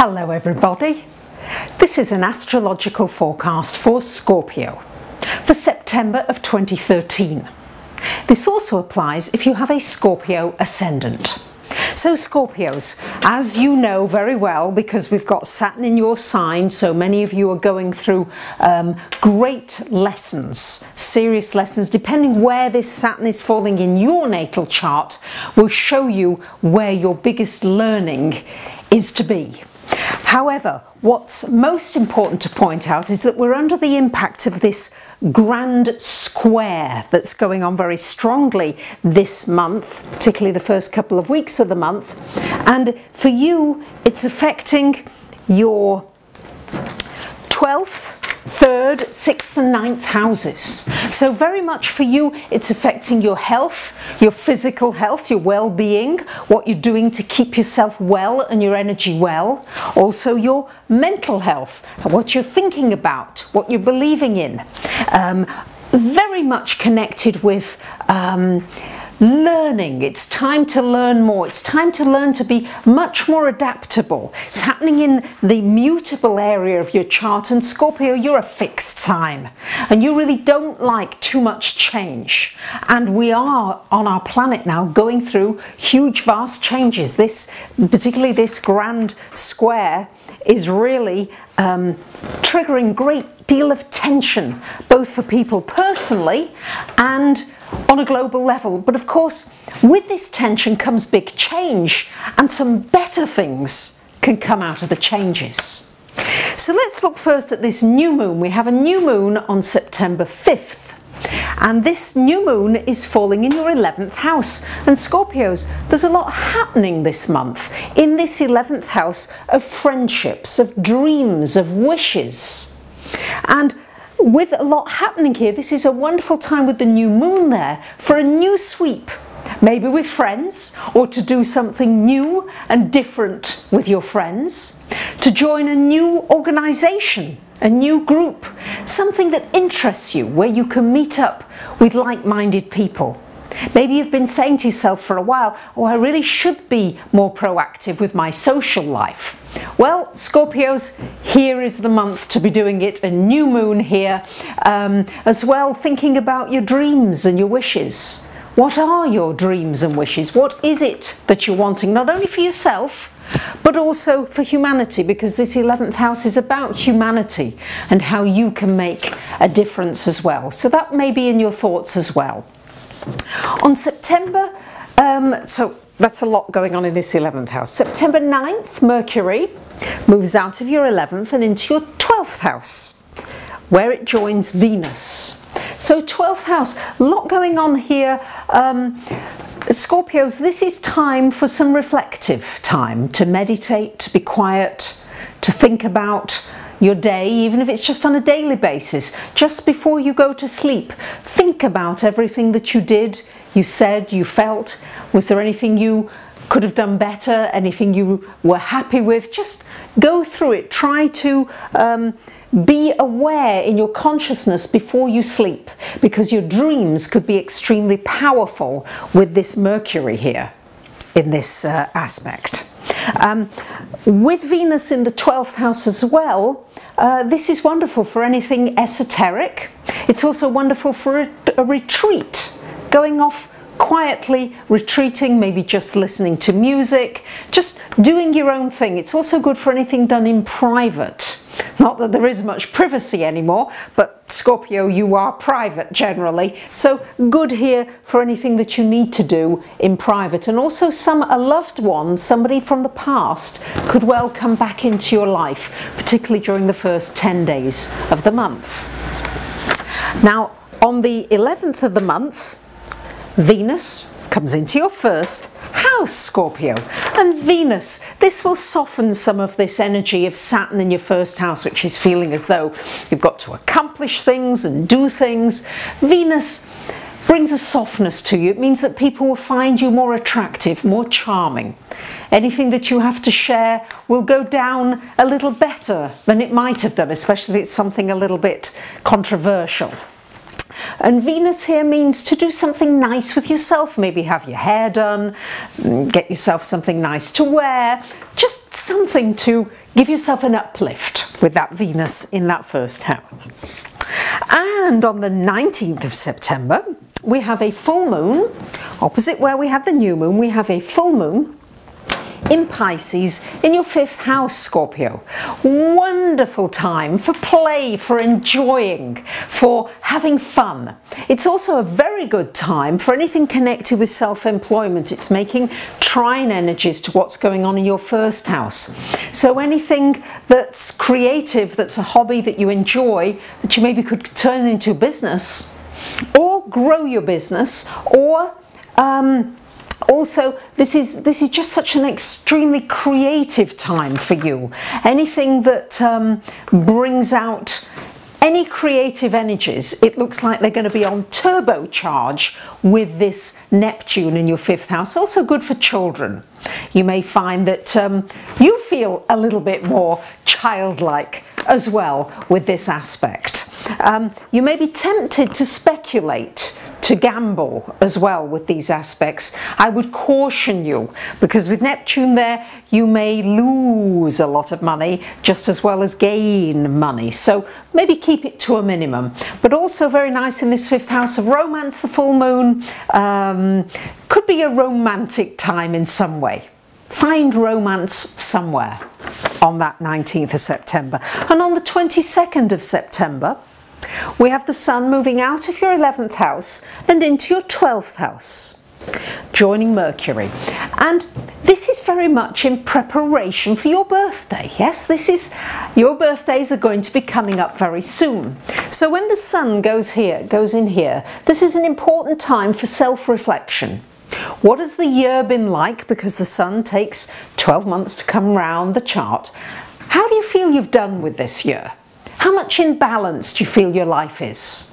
Hello everybody, this is an astrological forecast for Scorpio for September of 2013. This also applies if you have a Scorpio ascendant. So Scorpios, as you know very well, because we've got Saturn in your sign, so many of you are going through great lessons, serious lessons, depending where this Saturn is falling in your natal chart, will show you where your biggest learning is to be. However, what's most important to point out is that we're under the impact of this grand square that's going on very strongly this month, particularly the first couple of weeks of the month. And for you, it's affecting your 12th, 3rd, 6th and 9th houses. So very much for you, it's affecting your health, your physical health, your well-being, what you're doing to keep yourself well and your energy well. Also your mental health, what you're thinking about, what you're believing in. Very much connected with learning. It's time to learn more. It's time to learn to be much more adaptable. It's happening in the mutable area of your chart, and Scorpio, you're a fixed sign and you really don't like too much change. And we are on our planet now going through huge, vast changes. Particularly this grand square is really triggering great deal of tension, both for people personally and on a global level. But of course, with this tension comes big change, and some better things can come out of the changes. So let's look first at this new moon. We have a new moon on September 5th, and this new moon is falling in your 11th house. And Scorpios, there's a lot happening this month in this 11th house of friendships, of dreams, of wishes. And with a lot happening here, this is a wonderful time with the new moon there for a new sweep, maybe with friends, or to do something new and different with your friends, to join a new organization, a new group, something that interests you, where you can meet up with like-minded people. Maybe you've been saying to yourself for a while, oh, I really should be more proactive with my social life. Well, Scorpios, here is the month to be doing it. A new moon here, as well, thinking about your dreams and your wishes. What are your dreams and wishes? What is it that you're wanting, not only for yourself, but also for humanity, because this 11th house is about humanity and how you can make a difference as well. So that may be in your thoughts as well. On September, so that's a lot going on in this 11th house. September 9th, Mercury moves out of your 11th and into your 12th house, where it joins Venus. So 12th house, a lot going on here. Scorpios, this is time for some reflective time, to meditate, to be quiet, to think about your day, even if it's just on a daily basis. Just before you go to sleep, think about everything that you did, you said, you felt. Was there anything you could have done better? Anything you were happy with? Just go through it. Try to be aware in your consciousness before you sleep, because your dreams could be extremely powerful with this Mercury here in this aspect. With Venus in the 12th house as well, this is wonderful for anything esoteric. It's also wonderful for a retreat, going off quietly, retreating, maybe just listening to music, just doing your own thing. It's also good for anything done in private. Not that there is much privacy anymore, but Scorpio, you are private generally. So good here for anything that you need to do in private. And also a loved one, somebody from the past, could well come back into your life, particularly during the first 10 days of the month. Now, on the 11th of the month, Venus comes into your first house, Scorpio. And Venus, this will soften some of this energy of Saturn in your first house, which is feeling as though you've got to accomplish things and do things. Venus brings a softness to you. It means that people will find you more attractive, more charming. Anything that you have to share will go down a little better than it might have done, especially if it's something a little bit controversial. And Venus here means to do something nice with yourself, maybe have your hair done, get yourself something nice to wear, just something to give yourself an uplift with that Venus in that first house. And on the 19th of September, we have a full moon, opposite where we had the new moon, we have a full moon in Pisces in your 5th house, Scorpio. Wonderful time for play, for enjoying, for having fun. It's also a very good time for anything connected with self-employment. It's making trine energies to what's going on in your 1st house. So anything that's creative, that's a hobby that you enjoy, that you maybe could turn into a business, or grow your business, or also, this is just such an extremely creative time for you. Anything that brings out any creative energies, it looks like they're going to be on turbocharge with this Neptune in your 5th house. Also good for children. You may find that you feel a little bit more childlike as well with this aspect. You may be tempted to speculate, to gamble as well with these aspects. I would caution you, because with Neptune there, you may lose a lot of money just as well as gain money. So maybe keep it to a minimum. But also very nice in this 5th house of romance, the full moon. Could be a romantic time in some way. Find romance somewhere on that 19th of September. And on the 22nd of September, we have the Sun moving out of your 11th house and into your 12th house, joining Mercury. And this is very much in preparation for your birthday. Yes, your birthdays are going to be coming up very soon. So when the Sun goes in here, this is an important time for self-reflection. What has the year been like? Because the Sun takes 12 months to come round the chart. How do you feel you've done with this year? How much in balance do you feel your life is?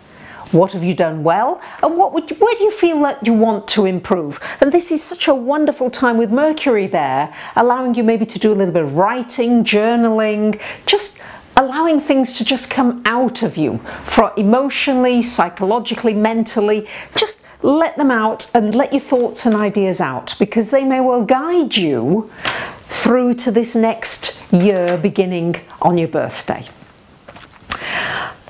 What have you done well? And where do you feel that you want to improve? And this is such a wonderful time with Mercury there, allowing you maybe to do a little bit of writing, journaling, just allowing things to just come out of you, for emotionally, psychologically, mentally. Just let them out and let your thoughts and ideas out, because they may well guide you through to this next year beginning on your birthday.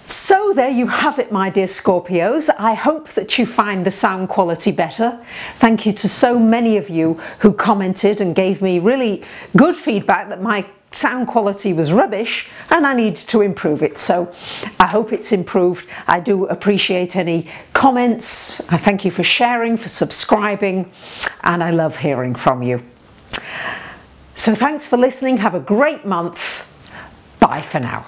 So there you have it, my dear Scorpios. I hope that you find the sound quality better. Thank you to so many of you who commented and gave me really good feedback that my sound quality was rubbish and I need to improve it. So I hope it's improved. I do appreciate any comments. I thank you for sharing, for subscribing, and I love hearing from you. So thanks for listening. Have a great month. Bye for now.